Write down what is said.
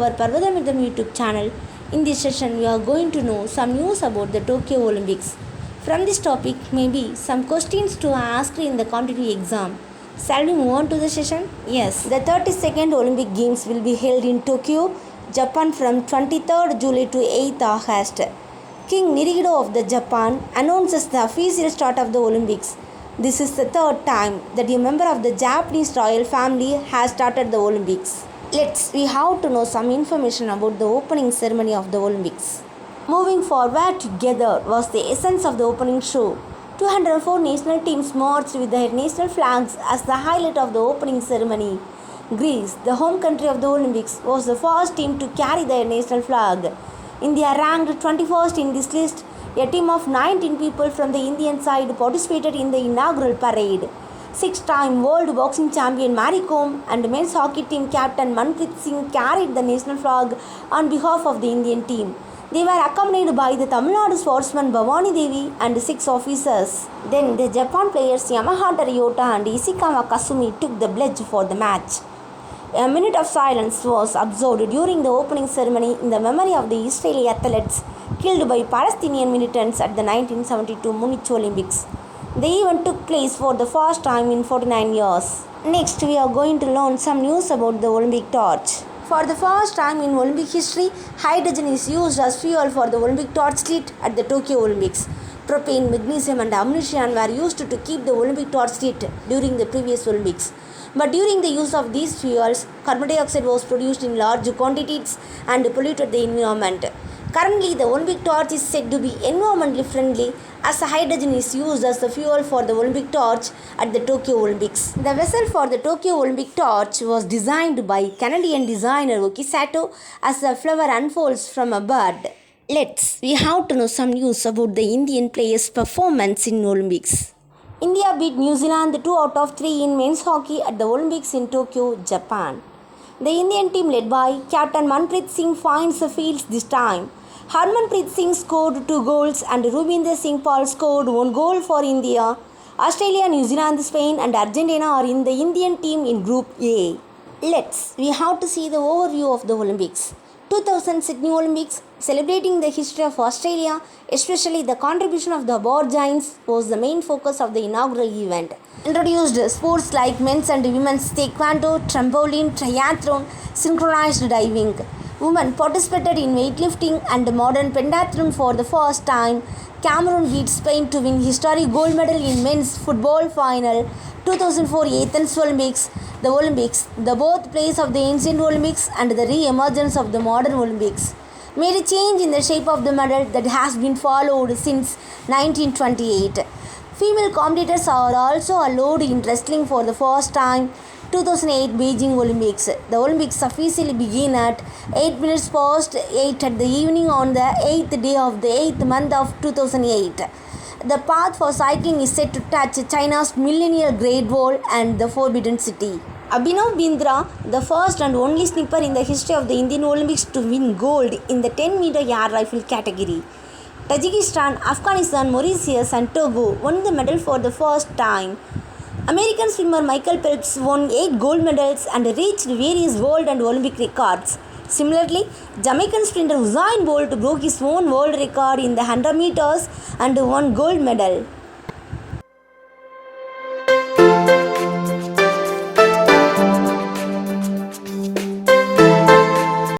our Parvadamritam YouTube channel. In this session, we are going to know some news about the Tokyo Olympics. From this topic, maybe some questions to ask in the competitive exam. Shall we move on to the session? Yes. The 32nd Olympic Games will be held in Tokyo, Japan from 23rd July to 8th August. King Nirihiro of the Japan announces the official start of the Olympics. This is the third time that a member of the Japanese royal family has started the Olympics. We have to know some information about the opening ceremony of the Olympics. Moving forward together was the essence of the opening show. 204 national teams marched with their national flags as the highlight of the opening ceremony. Greece, the home country of the Olympics, was the first team to carry their national flag. India ranked 21st in this list. A team of 19 people from the Indian side participated in the inaugural parade. Six-time world boxing champion Mary Kom and men's hockey team captain Manpreet Singh carried the national flag on behalf of the Indian team. They were accompanied by the Tamil Nadu sportsman Bhavani Devi and 6 officers. Then the Japan players Yamahata Ryota and Ishikawa Kasumi took the pledge for the match. A minute of silence was observed during the opening ceremony in the memory of the Israeli athletes killed by Palestinian militants at the 1972 Munich Olympics. The event took place for the first time in 49 years. Next, we are going to learn some news about the Olympic torch. For the first time in Olympic history, hydrogen is used as fuel for the Olympic torch lit at the Tokyo Olympics. Propane, magnesium and ammunition were used to keep the Olympic torch lit during the previous Olympics. But during the use of these fuels, carbon dioxide was produced in large quantities and polluted the environment. Currently, the Olympic torch is said to be environmentally friendly as hydrogen is used as the fuel for the Olympic torch at the Tokyo Olympics. The vessel for the Tokyo Olympic torch was designed by Canadian designer Oki Sato as the flower unfolds from a bud. We have to know some news about the Indian players' performance in Olympics. India beat New Zealand 2 out of 3 in men's hockey at the Olympics in Tokyo, Japan. The Indian team led by Captain Manpreet Singh finds the fields this time. Harmanpreet Singh scored 2 goals and Rubinder Singh Paul scored 1 goal for India. Australia, New Zealand, Spain and Argentina are in the Indian team in Group A. We have to see the overview of the Olympics. 2000 Sydney Olympics, celebrating the history of Australia, especially the contribution of the Aborigines, was the main focus of the inaugural event. Introduced sports like men's and women's taekwondo, trampoline, triathlon, synchronized diving. Women participated in weightlifting and modern pentathlon for the first time. Cameroon beat Spain to win historic gold medal in men's football final. 2004 Athens Olympics, the birthplace of the ancient Olympics and the re-emergence of the modern Olympics, made a change in the shape of the medal that has been followed since 1928. Female competitors are also allowed in wrestling for the first time. 2008 Beijing Olympics. The Olympics officially began at 8 minutes past 8 at the evening on the 8th day of the 8th month of 2008. The path for cycling is set to touch China's millennial Great Wall and the Forbidden City. Abhinav Bindra, the first and only snipper in the history of the Indian Olympics to win gold in the 10-meter air rifle category. Tajikistan, Afghanistan, Mauritius and Togo won the medal for the first time. American swimmer Michael Phelps won 8 gold medals and reached various world and Olympic records. Similarly, Jamaican sprinter Usain Bolt broke his own world record in the 100 meters and won gold medal.